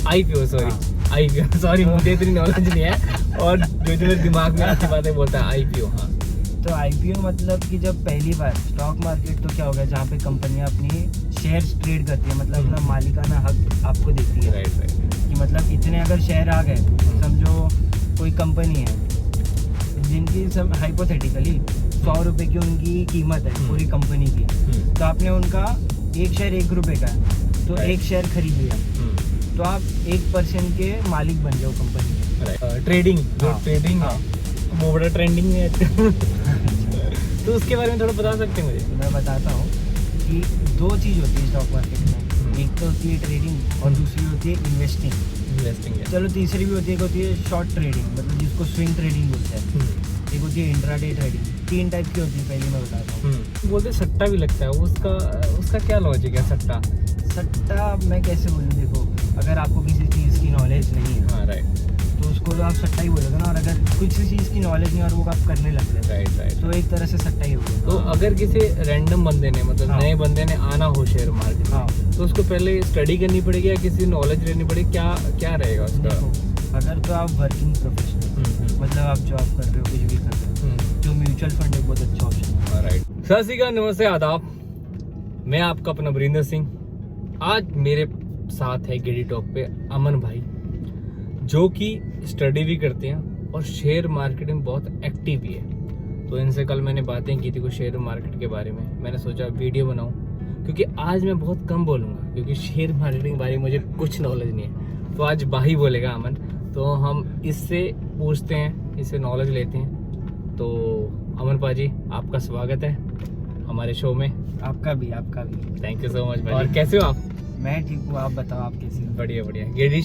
IPO sorry मुझे इतनी knowledge नहीं है, और जो मेरे दिमाग में आती बातें बोलता है IPO। हाँ, तो IPO मतलब कि जब पहली बार स्टॉक मार्केट तो क्या हो गया, जहाँ पे कंपनियाँ अपनी शेयर्स ट्रेड करती है, मतलब अपना मालिकाना हक आपको देती है। राइट। कि मतलब इतने अगर शेयर आ गए, समझो कोई कंपनी है जिनकी सब हाइपोथेटिकली 100 रुपये की उनकी कीमत है पूरी कंपनी की, तो आपने उनका एक शेयर 1 रुपये का है तो एक शेयर खरीद लिया, तो आप 1% के मालिक बन जाओ कंपनी के। ट्रेडिंग हाँ, ट्रेडिंग हाँ। है वो बड़ा ट्रेंडिंग में है। तो उसके बारे में थोड़ा बता सकते हैं मुझे? मैं बताता हूँ कि 2 चीज़ होती है स्टॉक मार्केट में, एक तो होती है ट्रेडिंग और दूसरी होती है इन्वेस्टिंग। है। चलो तीसरी भी होती है शॉर्ट ट्रेडिंग, मतलब जिसको स्विंग ट्रेडिंग बोलते हैं। एक होती है इंट्राडे ट्रेडिंग। 3 टाइप की होती है, पहले मैं बताता हूँ। बोलते सट्टा भी लगता है, उसका क्या लॉजिक है सट्टा? सट्टा मैं कैसे बोलूँ, देखो अगर आपको किसी चीज़ की नॉलेज नहीं है, हाँ राइट, तो उसको तो आप सट्टा ही बोलोगे ना, और अगर कुछ चीज़ की नॉलेज नहीं है और वो आप करने लग गए, राइट। तो एक तरह से सट्टा ही होगा। तो अगर किसी रैंडम बंदे ने, मतलब हाँ। नए बंदे ने आना हो शेयर मार्केट हाँ, में, तो उसको पहले स्टडी करनी पड़ेगी या किसी नॉलेज लेनी पड़ेगी, क्या रहेगा उसका? देखो अगर तो आप वर्किंग प्रोफेशनल, मतलब आप जॉब कर रहे हो, कुछ भी कर रहे हो, तो म्यूचुअल फंड एक बहुत अच्छा ऑप्शन है। राइट। सत श्री अकाल, नमस्ते, आदाब। मैं आपका अपना वरिंदर सिंह। आज मेरे साथ है गेडी टॉक पे अमन भाई, जो कि स्टडी भी करते हैं और शेयर मार्केट में बहुत एक्टिव भी है। तो इनसे कल मैंने बातें की थी कुछ शेयर मार्केट के बारे में। मैंने सोचा वीडियो बनाऊं, क्योंकि आज मैं बहुत कम बोलूँगा, क्योंकि शेयर मार्केटिंग के बारे में मुझे कुछ नॉलेज नहीं है। तो आज भाई बोलेगा अमन, तो हम इससे पूछते हैं, इससे नॉलेज लेते हैं। तो अमन पाजी, आपका स्वागत है हमारे शो में। आपका भी। थैंक यू सो मच भाई। और कैसे हो आप? मैं ठीक हूँ, आप बताओ आप कैसे हो? बढ़िया। गेडी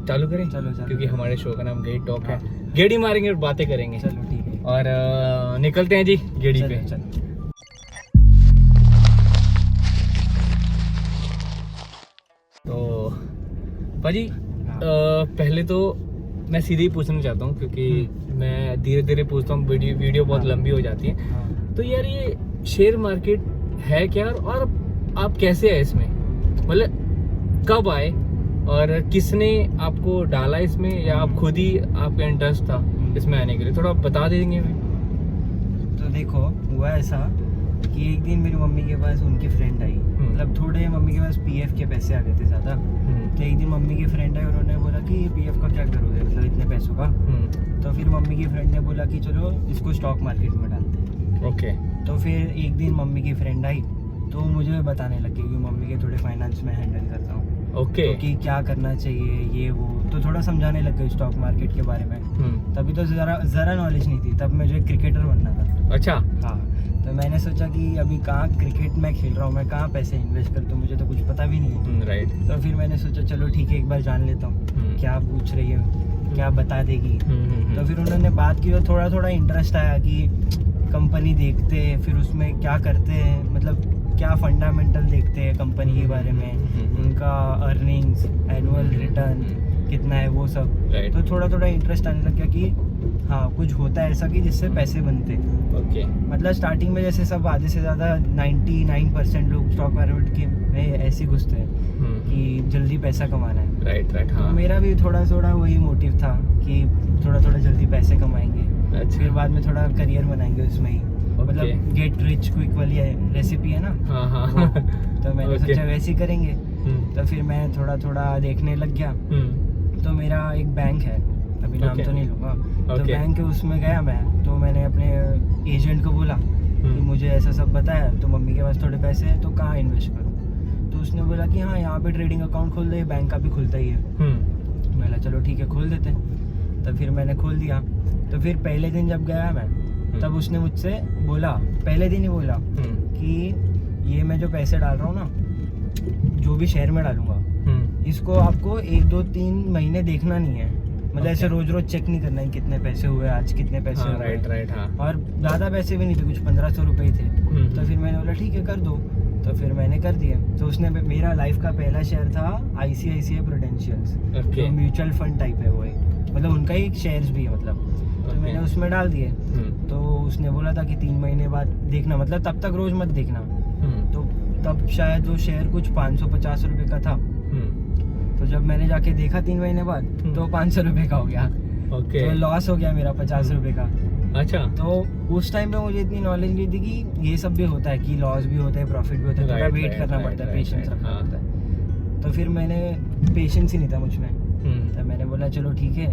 चालू करें? चलो। क्योंकि हमारे शो का नाम गेडी टॉक है। गेडी मारेंगे और बातें करेंगे। चलो ठीक है, और निकलते हैं जी गेडी पे। चलो। तो पाजी, पहले तो मैं सीधे ही पूछना चाहता हूँ, क्योंकि मैं धीरे धीरे पूछता हूँ, वीडियो बहुत लंबी हो जाती है। हाँ। तो यार ये शेयर मार्केट है क्या, और आप कैसे आए इसमें, मतलब कब आए और किसने आपको डाला इसमें, या आप खुद ही आपका इंटरेस्ट था इसमें आने के लिए? थोड़ा बता देंगे हमें। तो देखो हुआ ऐसा कि एक दिन मेरी मम्मी के पास उनकी फ्रेंड आई, मतलब थोड़े मम्मी के पास PF के पैसे आ गए थे ज़्यादा। तो एक दिन मम्मी की फ्रेंड आई और उन्होंने बोला कि PF का क्या करोगे, मतलब इतने पैसों का। तो फिर मम्मी की फ्रेंड ने बोला कि चलो इसको स्टॉक मार्केट में डालते हैं। ओके। तो फिर एक दिन मम्मी की फ्रेंड आई तो मुझे बताने लगी, क्योंकि मम्मी के थोड़े फाइनेंस में हैंडल करता हूँ। ओके। तो कि क्या करना चाहिए ये वो, तो थोड़ा समझाने लग गई स्टॉक मार्केट के बारे में। तभी तो ज़रा नॉलेज नहीं थी, तब मुझे क्रिकेटर बनना था। अच्छा। हाँ, तो मैंने सोचा कि अभी कहाँ क्रिकेट मैं खेल रहा हूँ, मैं कहाँ पैसे इन्वेस्ट करता हूँ, मुझे तो कुछ पता भी नहीं है। राइट। तो फिर मैंने सोचा चलो ठीक है, एक बार जान लेता हूँ क्या पूछ रही है, क्या बता देगी। तो फिर उन्होंने बात की और थोड़ा इंटरेस्ट आया कि कंपनी देखते हैं, फिर उसमें क्या करते हैं, मतलब क्या फंडामेंटल देखते हैं कंपनी के बारे में, उनका अर्निंग्स, एनुअल रिटर्न कितना है, वो सब। तो थोड़ा इंटरेस्ट आने लग गया कि हाँ कुछ होता है ऐसा कि जिससे पैसे बनते। ओके। मतलब स्टार्टिंग में जैसे सब आधे से ज़्यादा 99% लोग स्टॉक मार्केट के में ऐसे घुसते हैं कि जल्दी पैसा कमाना है। राइट। हाँ। तो मेरा भी थोड़ा वही मोटिव था कि थोड़ा जल्दी पैसे कमाएंगे। अच्छा। फिर बाद में थोड़ा करियर बनाएंगे उसमें ही, मतलब गेट रिच क्विक वाली रेसिपी है ना। हाँ। तो मैंने सोचा वैसे ही करेंगे। तो फिर मैं थोड़ा देखने लग गया। तो मेरा एक बैंक है, अभी नाम तो नहीं लूँगा। तो बैंक है, उसमें गया मैं, तो मैंने अपने एजेंट को बोला कि मुझे ऐसा सब बताया, तो मम्मी के पास थोड़े पैसे हैं, तो कहाँ इन्वेस्ट करूँ। तो उसने बोला कि हाँ यहाँ पे ट्रेडिंग अकाउंट खोल दे, बैंक का भी खुलता ही है। मैं बोला चलो ठीक है खोल देते। तो फिर मैंने खोल दिया। तो फिर पहले दिन जब गया मैं, तब उसने मुझसे बोला, पहले दिन ही बोला कि ये मैं जो पैसे डाल रहा हूँ ना, जो भी शेयर में डालूंगा, इसको आपको 1 2 3 महीने देखना नहीं है, मतलब ऐसे रोज चेक नहीं करना है कितने पैसे हुए आज, कितने पैसे हुए। राइट। हाँ। और ज़्यादा पैसे भी नहीं थे, कुछ 1500 रुपये ही थे। तो फिर मैंने बोला ठीक है कर दो। तो फिर मैंने कर दिया। तो उसने, मेरा लाइफ का पहला शेयर था ICICI प्रूडेंशियल्स, तो म्यूचुअल फंड टाइप है वो, एक मतलब उनका ही एक शेयर्स भी है मतलब। तो मैंने उसमें डाल दिए। तो उसने बोला था कि 3 महीने बाद देखना, मतलब तब तक रोज मत देखना। तो तब शायद वो शेयर कुछ 550 रुपये का था। तो जब मैंने जाके देखा 3 महीने बाद तो 500 रुपये का हो गया। ओके। तो लॉस हो गया मेरा 50 रुपये का। अच्छा। तो उस टाइम पे मुझे इतनी नॉलेज नहीं थी कि ये सब भी होता है, कि लॉस भी होता है, प्रॉफिट भी होता है, थोड़ा वेट करना पड़ता है, पेशेंस रखना पड़ता है। तो फिर मैंने पेशेंस ही नहीं था मुझ में, तो मैंने बोला चलो ठीक है,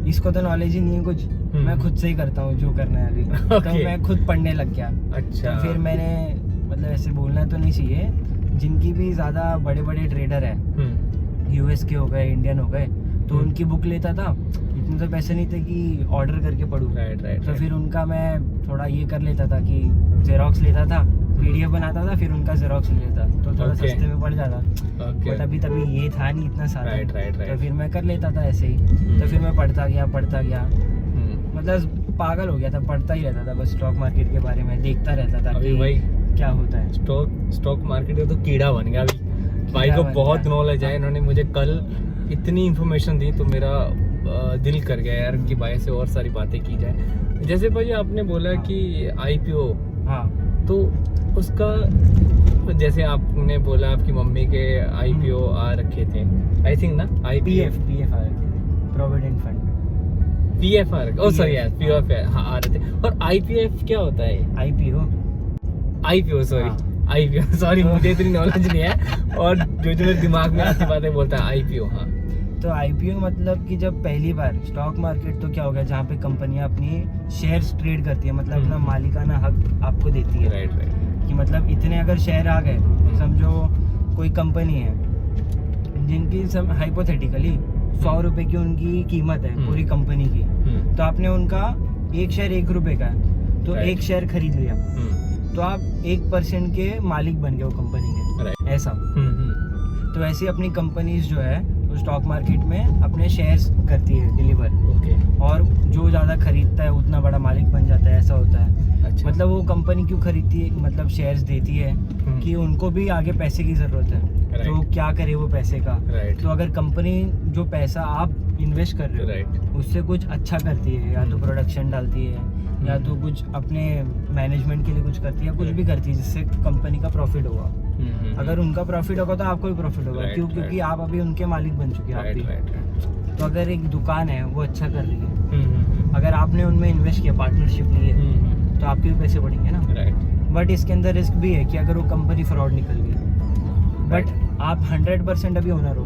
इसको तो नॉलेज ही नहीं है कुछ, मैं खुद से ही करता हूँ जो करना है अभी। तो मैं खुद पढ़ने लग गया। अच्छा। तो फिर मैंने, मतलब ऐसे बोलना तो नहीं चाहिए, जिनकी भी ज़्यादा बड़े बड़े ट्रेडर है, यूएस के हो गए, इंडियन हो गए, तो उनकी बुक लेता था। इतने तो पैसे नहीं थे कि ऑर्डर करके पढूं। तो फिर उनका मैं थोड़ा ये कर लेता था कि जेरोक्स लेता था, पीडीएफ बनाता था, फिर उनका जेरोक्स ले लेता, तो थोड़ा सस्ते में पड़ जाता। बट अभी तभी ये था नहीं इतना सारा, तो फिर मैं कर लेता था ऐसे ही। तो फिर मैं पढ़ता गया, मतलब पागल हो गया था, पढ़ता ही रहता था बस, स्टॉक मार्केट के बारे में देखता रहता था कि भाई क्या होता है। स्टॉक मार्केट का तो कीड़ा बन गया अभी। भाई को बहुत नॉलेज है, इन्होंने मुझे कल इतनी इन्फॉर्मेशन दी तो मेरा दिल कर गया यार कि भाई से और सारी बातें की जाए। जैसे भाई आपने बोला कि आईपीओ, तो उसका, जैसे आपने बोला आपकी मम्मी के आईपीओ आ रखे थे, आई थिंक ना, आईपीएफ आ रखे थे, प्रोविडेंट फंड, पीएफआर, ओ सॉरी यार, पीएफआर हाँ आ रहे थे। और आईपीएफ क्या होता है? आईपीओ सॉरी मुझे इतनी नॉलेज नहीं है, और जो मेरे दिमाग में आती बातें बोलता है आईपीओ। हाँ, तो आईपीओ मतलब कि जब पहली बार स्टॉक मार्केट, तो क्या हो गया, जहाँ पे कंपनियां अपनी शेयर्स ट्रेड करती है, मतलब अपना मालिकाना हक आपको देती है। राइट। कि मतलब इतने अगर शेयर आ गए, समझो कोई कंपनी है जिनकी सब हाइपोथेटिकली 100 रुपए की उनकी कीमत है पूरी कंपनी की, तो आपने उनका एक शेयर 1 रुपए का है, तो एक शेयर खरीद लिया, तो आप 1% के मालिक बन गए वो कंपनी के, ऐसा। तो ऐसे अपनी कंपनीज जो है वो स्टॉक मार्केट में अपने शेयर्स करती है डिलीवर, और जो ज़्यादा खरीदता है उतना बड़ा मालिक बन जाता है, ऐसा होता है। अच्छा। मतलब वो कंपनी क्यों खरीदती है, मतलब शेयर्स देती है कि उनको भी आगे पैसे की ज़रूरत है, तो क्या करे वो पैसे का। तो अगर कंपनी जो पैसा आप इन्वेस्ट कर रहे हो उससे कुछ अच्छा करती है, या तो प्रोडक्शन डालती है, या तो कुछ अपने मैनेजमेंट के लिए कुछ करती है, कुछ भी करती है जिससे कंपनी का प्रॉफिट होगा। अगर उनका प्रॉफिट होगा तो आपको भी प्रॉफिट होगा, क्यों? क्योंकि आप अभी उनके मालिक बन चुके हैं आप भी। तो अगर एक दुकान है वो अच्छा कर रही है, अगर आपने उनमें इन्वेस्ट किया, पार्टनरशिप ली है, तो आपके भी पैसे बढ़ेंगे ना। बट इसके अंदर रिस्क भी है कि अगर वो कंपनी फ्रॉड निकल गई, बट आप 100% अभी ओनर हो,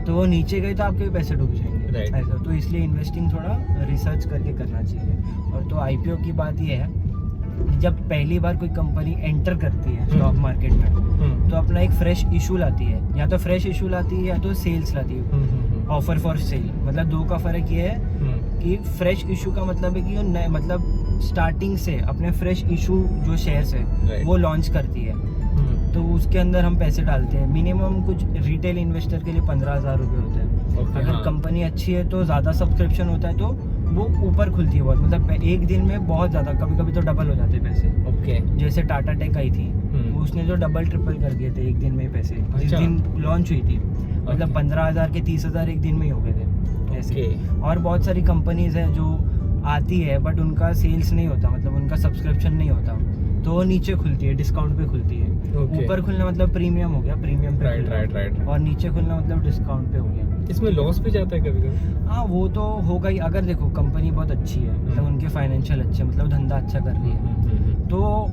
तो वो नीचे गए तो आपके भी पैसे डूब जाएंगे, ऐसा। तो इसलिए इन्वेस्टिंग थोड़ा रिसर्च करके करना चाहिए। और तो आईपीओ की बात ये है, जब पहली बार कोई कंपनी एंटर करती है स्टॉक मार्केट में, तो अपना एक फ्रेश इशू लाती है, या तो फ्रेश इशू लाती है या तो सेल्स लाती है, ऑफर फॉर सेल। मतलब दो का फर्क ये है कि फ्रेश इशू का मतलब है कि वो मतलब स्टार्टिंग से अपने फ्रेश इशू जो शेयर्स है वो लॉन्च करती है, तो उसके अंदर हम पैसे डालते हैं। मिनिमम कुछ रिटेल इन्वेस्टर के लिए 15,000 रुपये होते हैं। अगर कंपनी अच्छी है तो ज़्यादा सब्सक्रिप्शन होता है, तो वो ऊपर खुलती है बहुत, मतलब एक दिन में बहुत ज़्यादा, कभी कभी तो डबल हो जाते हैं पैसे। जैसे टाटा टेक आई थी, उसने जो डबल ट्रिपल कर दिए थे एक दिन में पैसे, जिस दिन लॉन्च हुई थी, मतलब 15,000 के 30,000 एक दिन में ही हो गए थे ऐसे। और बहुत सारी कंपनीज है जो आती है बट उनका सेल्स नहीं होता, मतलब उनका सब्सक्रिप्शन नहीं होता, तो वो नीचे खुलती है, डिस्काउंट पे खुलती है। ऊपर खुलना मतलब प्रीमियम हो गया, प्रीमियम पे राइट। और नीचे खुलना मतलब डिस्काउंट पे हो गया। इसमें लॉस भी जाता है कभी कभी? हाँ, वो तो होगा ही। अगर देखो कंपनी बहुत अच्छी है, मतलब उनके फाइनेंशियल अच्छे, मतलब धंधा अच्छा कर रही है, तो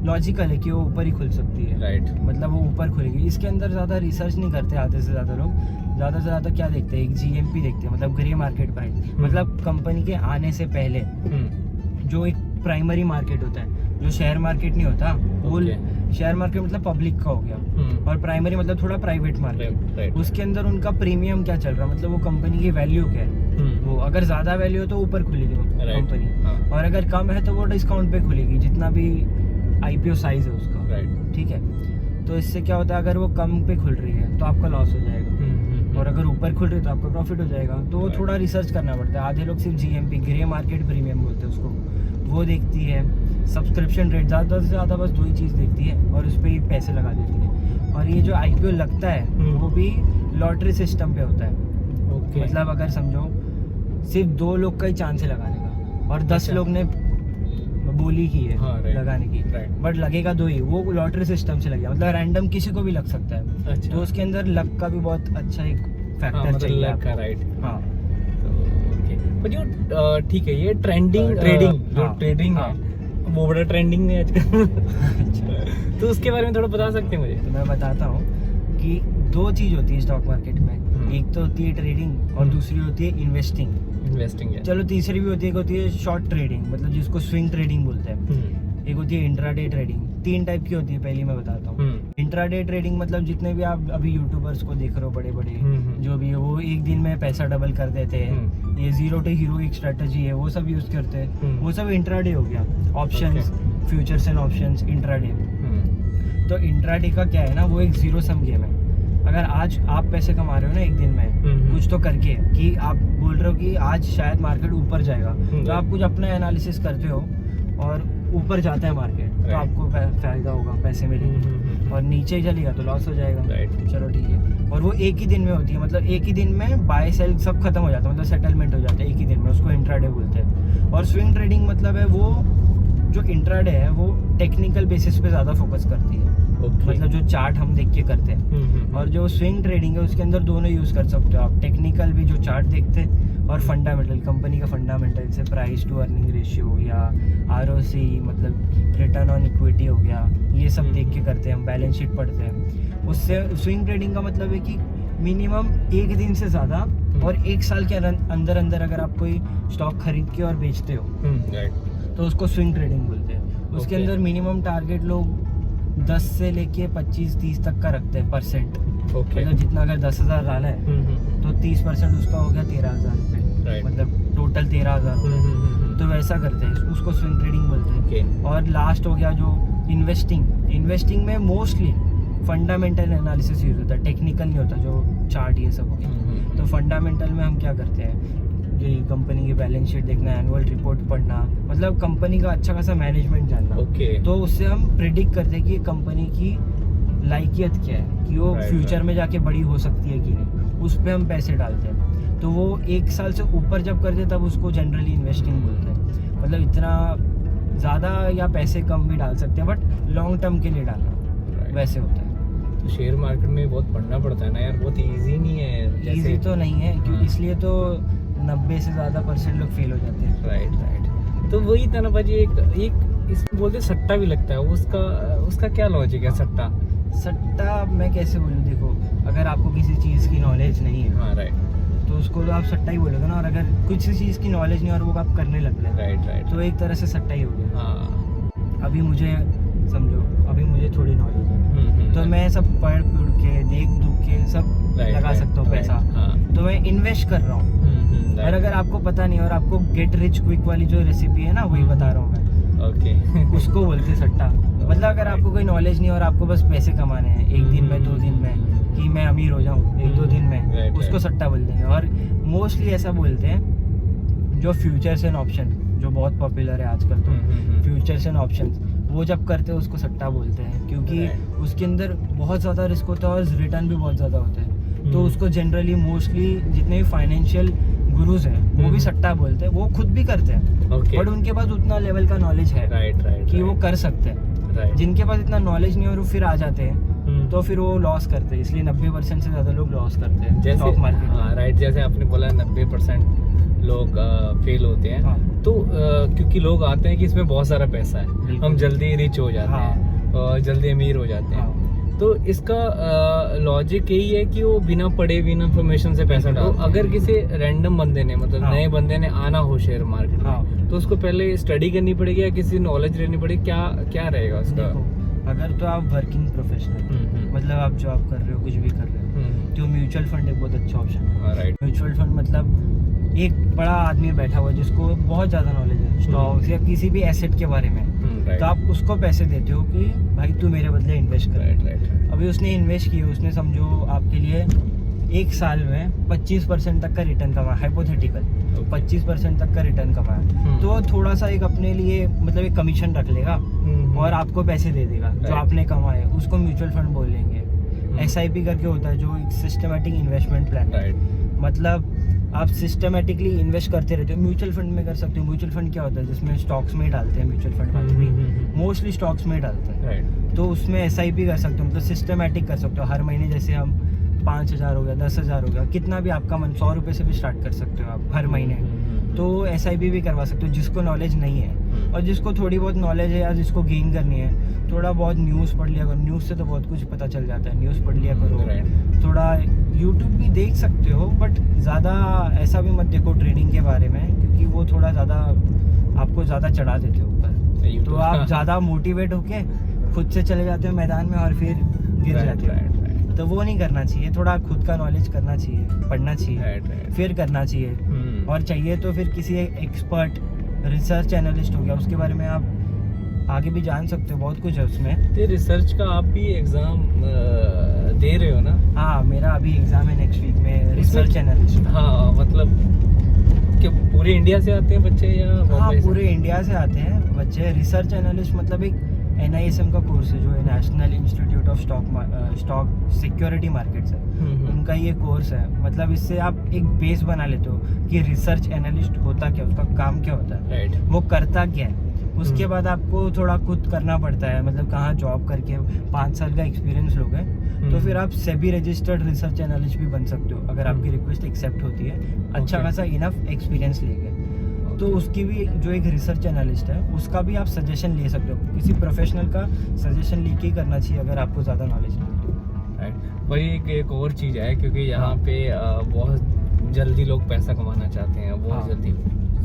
लॉजिकल है कि वो ऊपर ही खुल सकती है, मतलब वो ऊपर खुलेगी। इसके अंदर ज़्यादा रिसर्च नहीं करते आधे से ज़्यादा लोग, ज़्यादा से ज़्यादा क्या देखते हैं, एक जीएमपी देखते हैं, मतलब ग्रे मार्केट प्राइस, मतलब कंपनी के आने से पहले जो एक प्राइमरी मार्केट होता है, जो शेयर मार्केट नहीं होता, वो शेयर मार्केट मतलब पब्लिक का हो गया, और प्राइमरी मतलब थोड़ा प्राइवेट मार्केट, उसके अंदर उनका प्रीमियम क्या चल रहा है, मतलब वो कंपनी की वैल्यू क्या है। वो अगर ज़्यादा वैल्यू हो तो ऊपर खुलेगी कंपनी, और अगर कम है तो वो डिस्काउंट पे खुलेगी, जितना भी आईपीओ साइज है उसका, ठीक है। तो इससे क्या होता है, अगर वो कम पे खुल रही है तो आपका लॉस हो जाएगा, और अगर ऊपर खुल रही है तो आपका प्रॉफिट हो जाएगा। तो वो थोड़ा रिसर्च करना पड़ता है। आधे लोग सिर्फ जीएमपी, ग्रे मार्केट प्रीमियम बोलते हैं उसको, वो देखती है। सब्सक्रिप्शन रेट ज़्यादा से ज़्यादा बस 2 ही चीज़ देखती है, और उस पर ही पैसे लगा देती है। और ये जो आईपीओ लगता है वो भी लॉटरी सिस्टम पे होता है। मतलब अगर समझो सिर्फ 2 लोग का ही चांस है लगाने का, और 10 लोग ने बोली की है हाँ, right. लगाने की, Right. बट लगेगा 2 ही, वो लॉटरी सिस्टम से लगेगा, मतलब रैंडम किसी को भी लग सकता है। अच्छा। तो उसके अंदर लक का भी बहुत अच्छा एक फैक्टर मतलब चाहिए लक का, आपको। राइट। हाँ पर जो ठीक है, ये ट्रेंडिंग जो ट्रेडिंग है वो बड़ा ट्रेंडिंग में आजकल। अच्छा, तो उसके बारे में थोड़ा बता सकते हैं मुझे? तो मैं बताता हूँ कि 2 चीज होती है स्टॉक मार्केट में, एक तो होती है ट्रेडिंग और दूसरी होती है इन्वेस्टिंग। इन्वेस्टिंग है। चलो तीसरी भी होती है, एक होती है शॉर्ट ट्रेडिंग, मतलब जिसको स्विंग ट्रेडिंग बोलते हैं। एक होती है इंट्राडे ट्रेडिंग। 3 टाइप की होती है, पहली मैं बताता हूँ। इंट्राडे ट्रेडिंग मतलब जितने भी आप अभी यूट्यूबर्स को देख रहे हो, बड़े बड़े जो भी है, वो एक दिन में पैसा डबल कर देते हैं। ये जीरो टू हीरो एक स्ट्रेटजी है, वो सब यूज करते हैं, वो सब इंट्राडे हो गया। Options, futures and options, intraday. तो इंट्राडे का क्या है ना, वो एक जीरो सम गेम है। अगर आज आप पैसे कमा रहे हो ना एक दिन में कुछ तो करके, कि आप बोल रहे हो कि आज शायद मार्केट ऊपर जाएगा, तो आप कुछ अपना एनालिसिस करते हो और ऊपर जाता है मार्केट, तो आपको फायदा होगा, पैसे मिलेंगे, और नीचे चलेगा तो लॉस हो जाएगा। चलो ठीक है। और वो एक ही दिन में होती है, मतलब एक ही दिन में बाय सेल सब खत्म हो जाता है, मतलब सेटलमेंट हो जाता है एक ही दिन में, उसको इंट्राडे बोलते हैं। और स्विंग ट्रेडिंग मतलब है वो जो इंट्राडे है वो टेक्निकल बेसिस पे ज़्यादा फोकस करती है। मतलब जो चार्ट हम देख के करते हैं, और जो स्विंग ट्रेडिंग है उसके अंदर दोनों यूज कर सकते हो आप। टेक्निकल भी जो चार्ट देखते हैं, और फंडामेंटल, कंपनी का फंडामेंटल, जैसे प्राइस टू अर्निंग रेशियो हो गया, ROC मतलब रिटर्न ऑन इक्विटी हो गया, ये सब देख के करते हैं हम, बैलेंस शीट पढ़ते हैं। उससे स्विंग ट्रेडिंग का मतलब है कि मिनिमम एक दिन से ज़्यादा और 1 साल के अंदर अंदर अगर आप कोई स्टॉक खरीद के और बेचते हो तो उसको स्विंग ट्रेडिंग बोलते हैं। उसके अंदर मिनिमम टारगेट लोग 10 से लेके 25-30 तक का रखते हैं %। मतलब जितना अगर 10,000 डाला है तो 30% उसका हो गया 13,000 रुपये, मतलब टोटल 13,000। तो वैसा करते हैं, उसको स्विंग ट्रेडिंग बोलते हैं। और लास्ट हो गया जो इन्वेस्टिंग में मोस्टली फंडामेंटल एनालिसिस यूज होता है, टेक्निकल नहीं होता, जो चार्ट ये सब हो गया। तो फंडामेंटल में हम क्या करते हैं, ये कंपनी की बैलेंस शीट देखना, एनुअल रिपोर्ट पढ़ना, मतलब कंपनी का अच्छा खासा मैनेजमेंट जानना। तो उससे हम प्रिडिक्ट करते हैं कि कंपनी की लायकियत क्या है, कि वो फ्यूचर में जाके बड़ी हो सकती है कि नहीं, उस पर हम पैसे डालते हैं। तो वो 1 साल से ऊपर जब करते तब उसको जनरली इन्वेस्टिंग बोलते हैं। मतलब इतना ज़्यादा या पैसे कम भी डाल सकते हैं, बट लॉन्ग टर्म के लिए डालना, वैसे होता है। तो शेयर मार्केट में बहुत पढ़ना पड़ता है ना यार, बहुत ईजी नहीं है। ईजी तो नहीं है, क्योंकि इसलिए तो 90 से ज़्यादा % लोग फेल हो जाते हैं। राइट। तो वही था ना भाजी, एक इसमें बोलते सट्टा भी लगता है, उसका क्या लॉजिक है? सट्टा मैं कैसे बोलूँ, देखो अगर आपको किसी चीज़ की नॉलेज नहीं है, हाँ राइट, तो उसको तो आप सट्टा ही बोलोगे ना। और अगर कुछ चीज़ की नॉलेज नहीं और वो आप करने लग गए, राइट, तो एक तरह से सट्टा ही हो गया। हाँ। अभी मुझे समझो, अभी मुझे थोड़ी नॉलेज है, तो मैं सब पढ़ के देख दुख के सब लगा सकता हूँ पैसा। तो मैं इन्वेस्ट कर रहा हूँ। और अगर आपको पता नहीं और आपको गेट रिच क्विक वाली जो रेसिपी है ना, वही बता रहा हूँ मैं, उसको बोलते सट्टा। मतलब अगर आपको कोई नॉलेज नहीं और आपको बस पैसे कमाने हैं 1 दिन में 2 दिन में, कि मैं अमीर हो जाऊँ 1-2 दिन में, उसको सट्टा बोल देंगे। और मोस्टली ऐसा बोलते हैं जो फ्यूचर्स एंड ऑप्शन, जो बहुत पॉपुलर है आजकल, तो फ्यूचर्स एंड ऑप्शन वो जब करते हैं उसको सट्टा बोलते हैं, क्योंकि उसके अंदर बहुत ज़्यादा रिस्क होता है और रिटर्न भी बहुत ज़्यादा होता है। तो उसको जनरली मोस्टली जितने भी फाइनेंशियल गुरुज हैं वो भी सट्टा बोलते हैं, वो खुद भी करते हैं, बट उनके पास उतना लेवल का नॉलेज है कि वो कर सकते हैं। जिनके पास इतना नॉलेज नहीं और वो फिर आ जाते हैं, तो फिर वो लॉस करते हैं। इसलिए 90% से ज़्यादा लोग लॉस करते हैं स्टॉक मार्केट। हाँ राइट, जैसे आपने बोला 90% लोग फेल होते हैं। तो क्योंकि लोग आते हैं कि इसमें बहुत सारा पैसा है, हम जल्दी रिच हो जाते हैं और जल्दी अमीर हो जाते हैं। तो इसका लॉजिक यही है कि वो बिना पढ़े बिना इन्फॉर्मेशन से पैसा डालो। अगर किसी रैंडम बंदे ने, मतलब नए बंदे ने आना हो शेयर मार्केट में, तो उसको पहले स्टडी करनी पड़ेगी या किसी नॉलेज लेनी पड़ेगी, क्या रहेगा उसका? अगर तो आप वर्किंग प्रोफेशनल, मतलब आप जॉब कर रहे हो, कुछ भी कर रहे हो, तो म्यूचुअल फंड एक बहुत अच्छा ऑप्शन है। म्यूचुअल फंड मतलब एक बड़ा आदमी बैठा हुआ जिसको बहुत ज़्यादा नॉलेज है स्टॉक्स या किसी भी एसेट के बारे में, तो आप उसको पैसे देते हो कि भाई तू मेरे बदले इन्वेस्ट कर। अभी उसने इन्वेस्ट किया, उसने समझो आपके लिए 1 साल में 25% तक का रिटर्न कमाया, हाइपोथेटिकल 25% तक का रिटर्न कमाया, तो थोड़ा सा एक अपने लिए मतलब एक कमीशन रख लेगा और आपको पैसे दे देगा जो आपने कमाए, उसको म्यूचुअल फंड बोलेंगे। SIP करके होता है जो एक सिस्टमेटिक इन्वेस्टमेंट प्लान, मतलब आप सिस्टमेटिकली इन्वेस्ट करते रहते हो। म्यूचुअल फंड में कर सकते हो। म्यूचुअल फंड क्या होता है, जिसमें स्टॉक्स में डालते हैं म्यूचुअल फंड वाले भी, मोस्टली स्टॉक्स में डालते हैं। तो उसमें SIP कर सकते हो, मतलब सिस्टमेटिक कर सकते हो। हर महीने जैसे हम 5,000 हो गया, 10,000 हो गया, कितना भी आपका मन, 100 रुपये से भी स्टार्ट कर सकते हो आप हर महीने। तो SIP भी करवा सकते हो जिसको नॉलेज नहीं है। और जिसको थोड़ी बहुत नॉलेज है या जिसको गेन करनी है, थोड़ा बहुत न्यूज़ पढ़ लिया करो। न्यूज़ से तो बहुत कुछ पता चल जाता है, न्यूज़ पढ़ लिया करो। थोड़ा यूट्यूब भी देख सकते हो, बट ज़्यादा ऐसा भी मत देखो ट्रेडिंग के बारे में, क्योंकि वो थोड़ा ज़्यादा आपको ज़्यादा चढ़ा देते हो ऊपर। तो आप ज़्यादा मोटिवेट होके खुद से चले जाते हो मैदान में और फिर गिर जाते हो। तो वो नहीं करना चाहिए। थोड़ा खुद का नॉलेज करना चाहिए, पढ़ना चाहिए, फिर करना चाहिए। और चाहिए तो फिर किसी एक्सपर्ट, रिसर्च एनालिस्ट हो गया, उसके बारे में आप आगे भी जान सकते हो। बहुत कुछ है उसमें। तो रिसर्च का आप भी एग्जाम दे रहे हो ना? हाँ, मेरा अभी एग्जाम है नेक्स्ट वीक में, रिसर्च एनालिस्ट। हाँ, मतलब कि पूरे इंडिया से आते हैं बच्चे या? हाँ, पूरे इंडिया से आते हैं बच्चे। रिसर्च एनालिस्ट मतलब एक NISM का कोर्स है, जो है national institute of stock security markets है, उनका ये कोर्स है। मतलब इससे आप एक बेस बना लेते हो कि रिसर्च एनालिस्ट होता क्या, उसका काम क्या होता है, वो करता क्या है। उसके बाद आपको थोड़ा खुद करना पड़ता है, मतलब कहाँ जॉब करके 5 साल का एक्सपीरियंस लोगे तो फिर आप SEBI रजिस्टर्ड रिसर्च एनालिस्ट भी बन सकते हो, अगर आपकी रिक्वेस्ट एक्सेप्ट होती है, अच्छा खासा इनफ एक्सपीरियंस लेके। तो उसकी भी जो एक रिसर्च एनालिस्ट है, उसका भी आप सजेशन ले सकते हो। किसी प्रोफेशनल का सजेशन लेके ही करना चाहिए अगर आपको ज़्यादा नॉलेज नहीं है। वही एक और चीज़ है, क्योंकि यहाँ पे बहुत जल्दी लोग पैसा कमाना चाहते हैं। बहुत जल्दी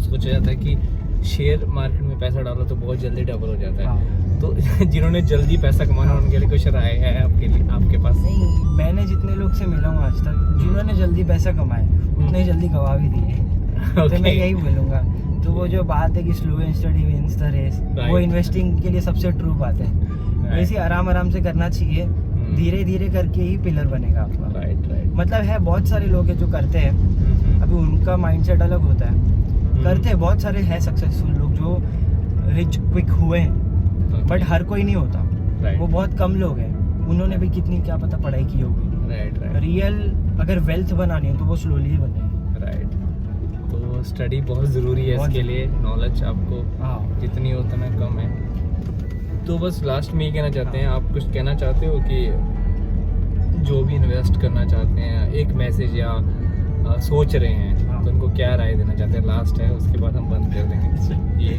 सोचा जाता है कि शेयर मार्केट में पैसा डालो तो बहुत जल्दी डबल हो जाता है। तो जिन्होंने जल्दी पैसा कमाना, उनके लिए कुछ राय है आपके पास? नहीं, मैंने जितने लोग से मिला हूँ आज तक, जिन्होंने जल्दी पैसा कमाए उतने ही जल्दी गवा भी दिए। तो मैं यही बोलूँगा। तो वो जो बात है कि slow and study wins the race, वो इन्वेस्टिंग के लिए सबसे ट्रू बात है। वैसे आराम से करना चाहिए, धीरे धीरे करके ही पिलर बनेगा आपका। मतलब है बहुत सारे लोग हैं जो करते हैं, अभी उनका माइंडसेट अलग होता है। करते हैं बहुत सारे हैं सक्सेसफुल लोग जो रिच क्विक हुए हैं, बट हर कोई नहीं होता। वो बहुत कम लोग हैं, उन्होंने भी कितनी क्या पता पढ़ाई की होगी। रियल अगर वेल्थ बनानी है तो वो स्लोली ही बनेगी। तो स्टडी बहुत ज़रूरी है इसके लिए। नॉलेज आपको जितनी हो उतना कम है। तो बस लास्ट में ये कहना चाहते हैं, आप कुछ कहना चाहते हो कि जो भी इन्वेस्ट करना चाहते हैं, एक मैसेज या सोच रहे हैं, तो उनको क्या राय देना चाहते हैं? लास्ट है, उसके बाद हम बंद कर देंगे ये।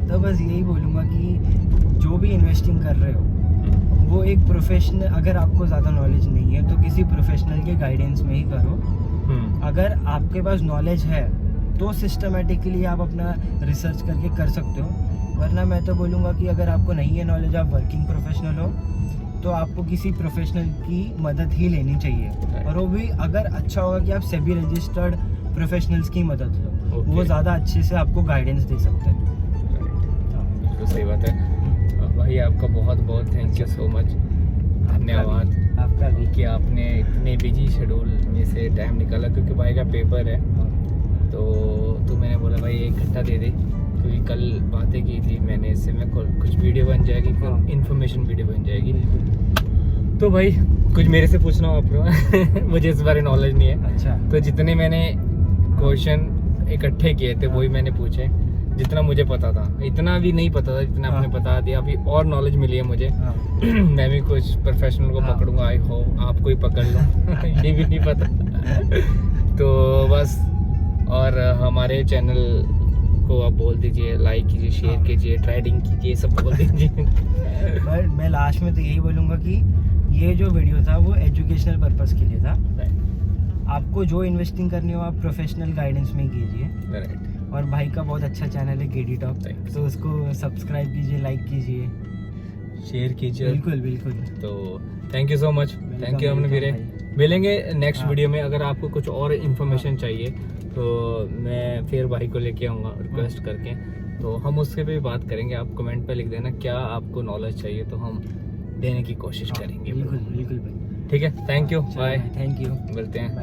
तो बस यही बोलूँगा कि जो भी इन्वेस्टिंग कर रहे हो वो एक प्रोफेशनल, अगर आपको ज़्यादा नॉलेज नहीं है तो किसी प्रोफेशनल के गाइडेंस में ही करो। अगर आपके पास नॉलेज है तो सिस्टमेटिकली आप अपना रिसर्च करके कर सकते हो। वरना मैं तो बोलूँगा कि अगर आपको नहीं है नॉलेज, आप वर्किंग प्रोफेशनल हो, तो आपको किसी प्रोफेशनल की मदद ही लेनी चाहिए। और वो भी अगर अच्छा होगा कि आप SEBI रजिस्टर्ड प्रोफेशनल्स की मदद लो। वो ज़्यादा अच्छे से आपको गाइडेंस दे सकते हैं। तो सही बात है भाई, आपका बहुत बहुत थैंक यू सो मच, धन्यवाद आपका भी कि आपने इतने बिजी शेड्यूल में से टाइम निकाला, क्योंकि भाई का पेपर है। तो मैंने बोला भाई 1 घंटा दे दे, क्योंकि कल बातें की थी मैंने, इससे में कुछ वीडियो बन जाएगी, फिर इन्फॉर्मेशन वीडियो बन जाएगी। तो भाई कुछ मेरे से पूछना हो आपको? मुझे इस बारे नॉलेज नहीं है। अच्छा। तो जितने मैंने क्वेश्चन इकट्ठे किए थे वही मैंने पूछे, जितना मुझे पता था। इतना भी नहीं पता था जितना आपने बता दिया। अभी और नॉलेज मिली है मुझे। मैं भी कुछ प्रोफेशनल को पकड़ूंगा, आई होप आपको ही पकड़ लूँ। ये भी नहीं पता। तो बस, और हमारे चैनल को आप बोल दीजिए, लाइक कीजिए, शेयर कीजिए, ट्रेडिंग कीजिए, सब बोल दीजिए। मैं लास्ट में तो यही बोलूँगा कि ये जो वीडियो था वो एजुकेशनल पर्पस के लिए था। आपको जो इन्वेस्टिंग करनी हो आप प्रोफेशनल गाइडेंस में कीजिए। और भाई का बहुत अच्छा चैनल है गेडी टॉप, तो उसको सब्सक्राइब कीजिए, लाइक कीजिए, शेयर कीजिए। बिल्कुल। तो thank you so much, thank you. हमने फिर मिलेंगे नेक्स्ट वीडियो में। अगर आपको कुछ और इन्फॉर्मेशन चाहिए तो मैं फिर भाई को लेके आऊँगा रिक्वेस्ट करके, तो हम उससे भी बात करेंगे। आप कमेंट पे लिख देना क्या आपको नॉलेज चाहिए, तो हम देने की कोशिश करेंगे। बिल्कुल भाई। ठीक है, thank you, bye. Thank you, मिलते हैं।